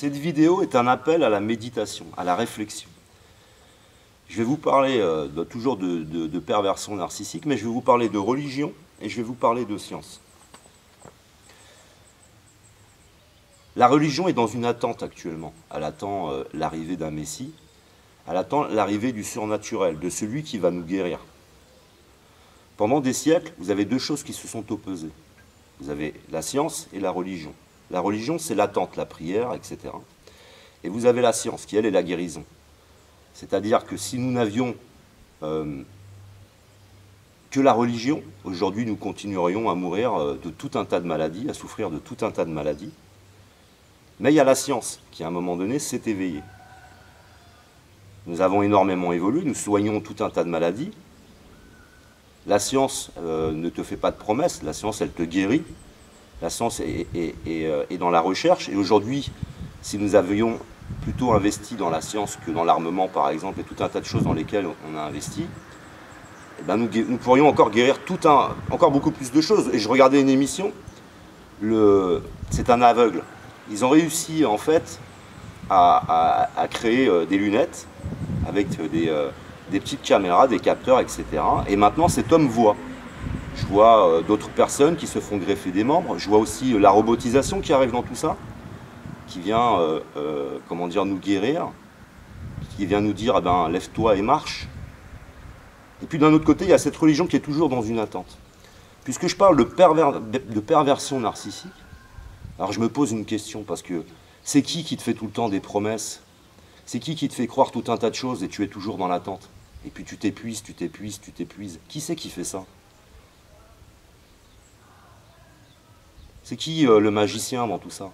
Cette vidéo est un appel à la méditation, à la réflexion. Je vais vous parler toujours de perversion narcissique, mais je vais vous parler de religion et je vais vous parler de science. La religion est dans une attente actuellement. Elle attend l'arrivée d'un Messie, elle attend l'arrivée du surnaturel, de celui qui va nous guérir. Pendant des siècles, vous avez deux choses qui se sont opposées. Vous avez la science et la religion. La religion, c'est l'attente, la prière, etc. Et vous avez la science, qui, elle, est la guérison. C'est-à-dire que si nous n'avions que la religion, aujourd'hui, nous continuerions à mourir de tout un tas de maladies, à souffrir de tout un tas de maladies. Mais il y a la science, qui, à un moment donné, s'est éveillée. Nous avons énormément évolué, nous soignons tout un tas de maladies. La science ne te fait pas de promesses, la science, elle te guérit. La science est dans la recherche. Et aujourd'hui, si nous avions plutôt investi dans la science que dans l'armement, par exemple, et tout un tas de choses dans lesquelles on a investi, eh ben nous pourrions encore guérir encore beaucoup plus de choses. Et je regardais une émission, c'est un aveugle. Ils ont réussi, en fait, à créer des lunettes avec des petites caméras, des capteurs, etc. Et maintenant, cet homme voit. Je vois d'autres personnes qui se font greffer des membres. Je vois aussi la robotisation qui arrive dans tout ça, qui vient, comment dire, nous guérir, qui vient nous dire, eh ben, lève-toi et marche. Et puis d'un autre côté, il y a cette religion qui est toujours dans une attente. Puisque je parle de perversion narcissique, alors je me pose une question, parce que c'est qui te fait tout le temps des promesses? C'est qui te fait croire tout un tas de choses et tu es toujours dans l'attente? Et puis tu t'épuises, tu t'épuises, tu t'épuises. Qui c'est qui fait ça? C'est qui le magicien dans tout ça?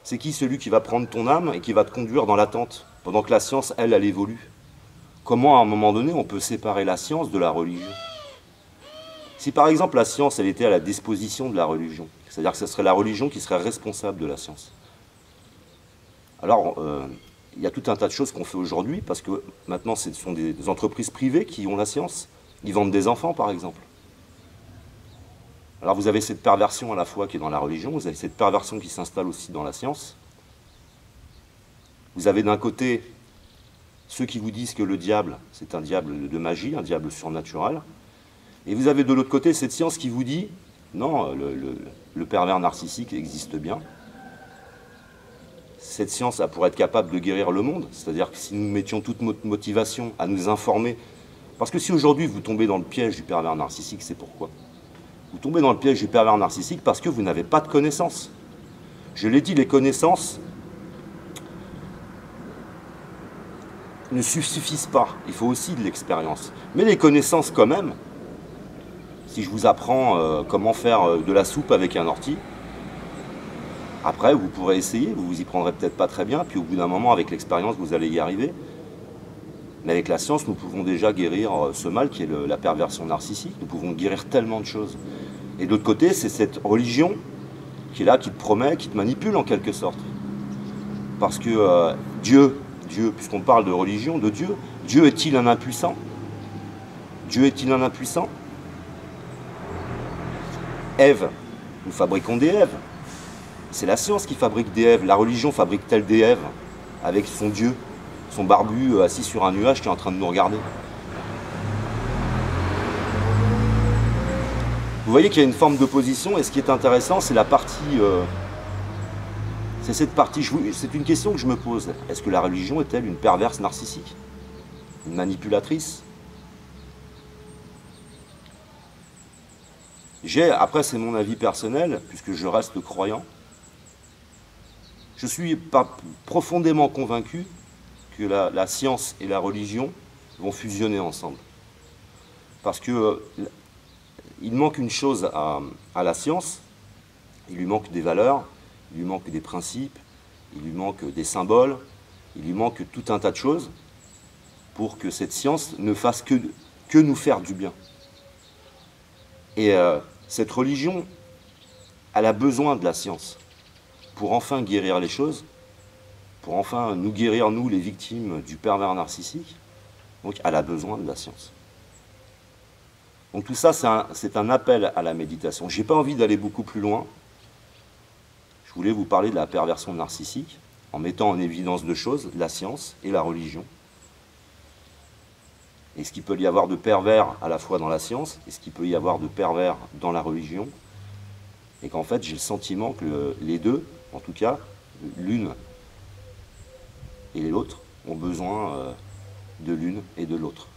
C'est qui celui qui va prendre ton âme et qui va te conduire dans l'attente, pendant que la science, elle évolue? Comment, à un moment donné, on peut séparer la science de la religion? Si par exemple la science, elle était à la disposition de la religion, c'est-à-dire que ce serait la religion qui serait responsable de la science. Alors, il y a tout un tas de choses qu'on fait aujourd'hui, parce que maintenant, ce sont des entreprises privées qui ont la science. Ils vendent des enfants, par exemple. Alors vous avez cette perversion à la fois qui est dans la religion, vous avez cette perversion qui s'installe aussi dans la science. Vous avez d'un côté ceux qui vous disent que le diable, c'est un diable de magie, un diable surnaturel. Et vous avez de l'autre côté cette science qui vous dit, non, le pervers narcissique existe bien. Cette science, elle pourrait être capable de guérir le monde, c'est-à-dire que si nous mettions toute notre motivation à nous informer, parce que si aujourd'hui vous tombez dans le piège du pervers narcissique, c'est pourquoi? Vous tombez dans le piège du pervers narcissique parce que vous n'avez pas de connaissances. Je l'ai dit, les connaissances ne suffisent pas. Il faut aussi de l'expérience. Mais les connaissances quand même, si je vous apprends comment faire de la soupe avec un ortie, après vous pourrez essayer, vous vous y prendrez peut-être pas très bien, puis au bout d'un moment, avec l'expérience, vous allez y arriver. Mais avec la science, nous pouvons déjà guérir ce mal qui est la perversion narcissique. Nous pouvons guérir tellement de choses. Et d'autre côté, c'est cette religion qui est là, qui te promet, qui te manipule en quelque sorte. Parce que Dieu, puisqu'on parle de religion, de Dieu est-il un impuissant? Dieu est-il un impuissant? Ève, nous fabriquons des Èves. C'est la science qui fabrique des Èves. La religion fabrique-t-elle des Èves avec son Dieu, son barbu assis sur un nuage qui est en train de nous regarder? Vous voyez qu'il y a une forme d'opposition, et ce qui est intéressant, c'est la partie... c'est cette partie... C'est une question que je me pose. Est-ce que la religion est-elle une perverse narcissique? Une manipulatrice? Après, c'est mon avis personnel, puisque je reste croyant. Je suis profondément convaincu que la science et la religion vont fusionner ensemble. Parce que il manque une chose à la science, il lui manque des valeurs, il lui manque des principes, il lui manque des symboles, il lui manque tout un tas de choses pour que cette science ne fasse que nous faire du bien. Et cette religion, elle a besoin de la science pour enfin guérir les choses, pour enfin nous guérir, nous, les victimes du pervers narcissique. Donc elle a besoin de la science. Donc tout ça, c'est un appel à la méditation. Je n'ai pas envie d'aller beaucoup plus loin. je voulais vous parler de la perversion narcissique en mettant en évidence deux choses, la science et la religion. Et ce qu'il peut y avoir de pervers à la fois dans la science et ce qu'il peut y avoir de pervers dans la religion. Et qu'en fait, j'ai le sentiment que les deux, en tout cas, l'une et l'autre, ont besoin de l'une et de l'autre.